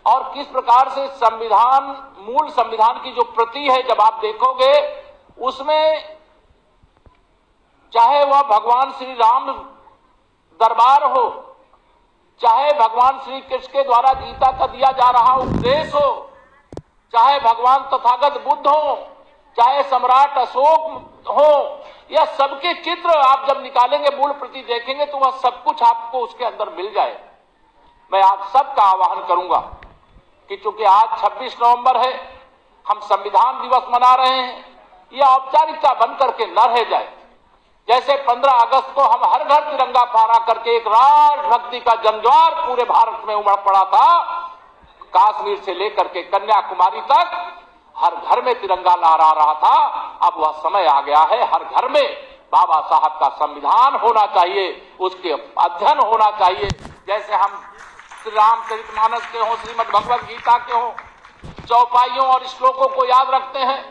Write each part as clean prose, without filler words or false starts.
और किस प्रकार से संविधान, मूल संविधान की जो प्रति है जब आप देखोगे उसमें चाहे वह भगवान श्री राम दरबार हो, चाहे भगवान श्री कृष्ण के द्वारा गीता का दिया जा रहा उपदेश हो, चाहे भगवान तथागत बुद्ध हो, चाहे सम्राट अशोक हो, या सबके चित्र आप जब निकालेंगे, मूल प्रति देखेंगे तो वह सब कुछ आपको उसके अंदर मिल जाए। मैं आप सबका आह्वान करूंगा कि चूंकि आज 26 नवंबर है, हम संविधान दिवस मना रहे हैं, यह औपचारिकता बन करके न रह जाए। जैसे 15 अगस्त को हम हर घर तिरंगा फहरा करके एक राष्ट्रभक्ति का जनज्वार पूरे भारत में उमड़ पड़ा था, कश्मीर से लेकर के कन्याकुमारी तक हर घर में तिरंगा लहरा रहा था। अब वह समय आ गया है, हर घर में बाबा साहब का संविधान होना चाहिए, उसके अध्ययन होना चाहिए। जैसे हम श्री रामचरितमानस के हों, श्रीमद् भगवद गीता के हों, चौपाइयों और श्लोकों को याद रखते हैं।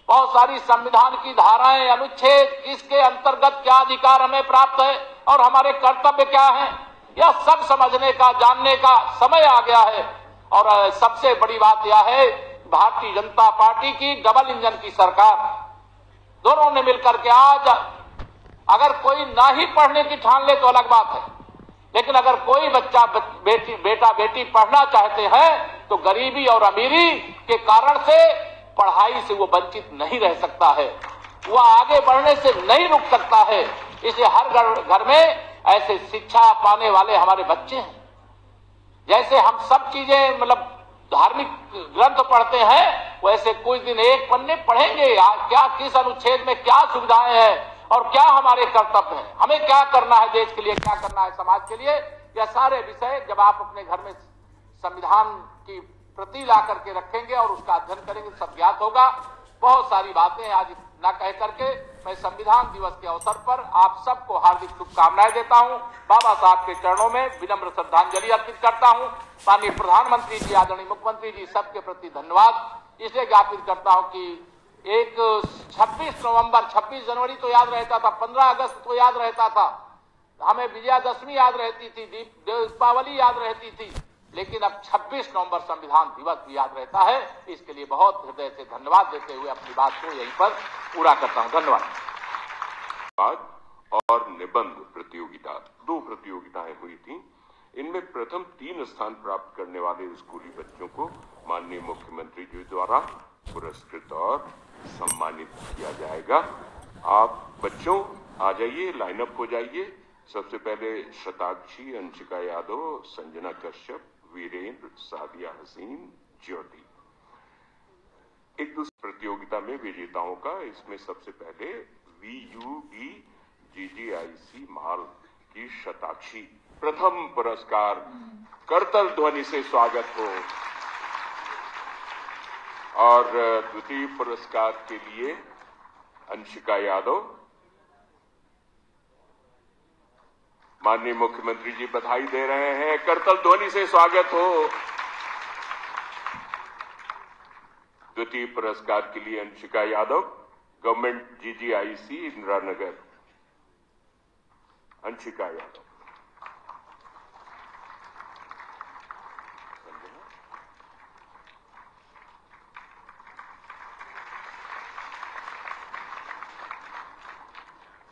बहुत सारी संविधान की धाराएं, अनुच्छेद, किसके अंतर्गत क्या अधिकार हमें प्राप्त है और हमारे कर्तव्य क्या हैं, यह सब समझने का, जानने का समय आ गया है। और सबसे बड़ी बात यह है, भारतीय जनता पार्टी की डबल इंजन की सरकार, दोनों ने मिलकर के आज अगर कोई ना ही पढ़ने की ठान ले तो अलग बात है, लेकिन अगर कोई बच्चा, बेटा बेटी पढ़ना चाहते हैं तो गरीबी और अमीरी के कारण से पढ़ाई से वो वंचित नहीं रह सकता है, वह आगे बढ़ने से नहीं रुक सकता है। इसलिए हर घर में ऐसे शिक्षा पाने वाले हमारे बच्चे हैं। जैसे हम सब चीजें मतलब धार्मिक ग्रंथ पढ़ते हैं, वैसे कुछ दिन एक पन्ने पढ़ेंगे, क्या किस अनुच्छेद में क्या सुविधाएं हैं और क्या हमारे कर्तव्य हैं, हमें क्या करना है, देश के लिए क्या करना है, समाज के लिए, यह सारे विषय जब आप अपने घर में संविधान की प्रति ला करके रखेंगे और उसका अध्ययन करेंगे सब ज्ञात होगा। बहुत सारी बातें आज न कह करके मैं संविधान दिवस के अवसर पर आप सबको हार्दिक शुभकामनाएं देता हूं। बाबा साहब के चरणों में विनम्र श्रद्धांजलि अर्पित करता हूं। माननीय प्रधानमंत्री जी, आदरणीय मुख्यमंत्री जी, सबके प्रति धन्यवाद इसलिए ज्ञापित करता हूं कि एक 26 नवंबर, 26 जनवरी तो याद रहता था, 15 अगस्त तो याद रहता था, हमें विजयादशमी याद रहती थी, दीपावली याद रहती थी, लेकिन अब 26 नवंबर संविधान दिवस भी याद रहता है। इसके लिए बहुत हृदय से धन्यवाद देते हुए अपनी बात को यहीं पर पूरा करता हूं। धन्यवाद। और निबंध प्रतियोगिता, 2 प्रतियोगिताएं हुई थी। इनमें प्रथम 3 स्थान प्राप्त करने वाले स्कूली बच्चों को माननीय मुख्यमंत्री जी द्वारा पुरस्कृत और सम्मानित किया जाएगा। आप बच्चों आ जाइए, लाइनअप हो जाइए। सबसे पहले शताक्षी, अंशिका यादव, संजना कश्यप, वीरेंद्र, सादिया हसीन, ज्योति। एक दूसरी प्रतियोगिता में विजेताओं का, इसमें सबसे पहले VUB GGIC माल की शताक्षी, प्रथम पुरस्कार, करतल ध्वनि से स्वागत हो। और द्वितीय पुरस्कार के लिए अंशिका यादव, माननीय मुख्यमंत्री जी बधाई दे रहे हैं, करतल ध्वनि से स्वागत हो। द्वितीय पुरस्कार के लिए अंशिका यादव, गवर्नमेंट GGIC इंदिरा नगर। अंशिका यादव।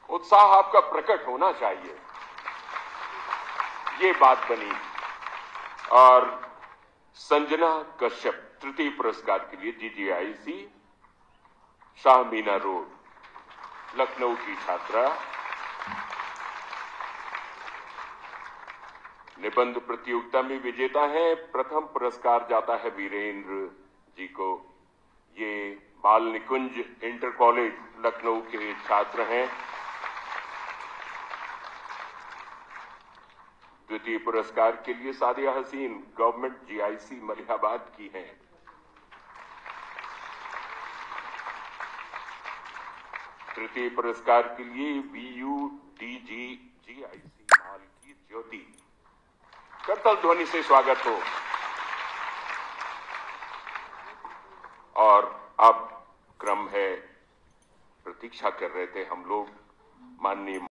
उत्साह आपका प्रकट होना चाहिए, ये बात बनी। और संजना कश्यप तृतीय पुरस्कार के लिए GGIC शाहमीना रोड, लखनऊ की छात्रा। निबंध प्रतियोगिता में विजेता है, प्रथम पुरस्कार जाता है वीरेंद्र जी को। ये बाल निकुंज इंटर कॉलेज लखनऊ के छात्र हैं। द्वितीय पुरस्कार के लिए सादिया हसीन, गवर्नमेंट GIC मलिहाबाद की हैं। तृतीय पुरस्कार के लिए VUDG GIC माल की ज्योति। करतल ध्वनि से स्वागत हो। और अब क्रम है, प्रतीक्षा कर रहे थे हम लोग माननीय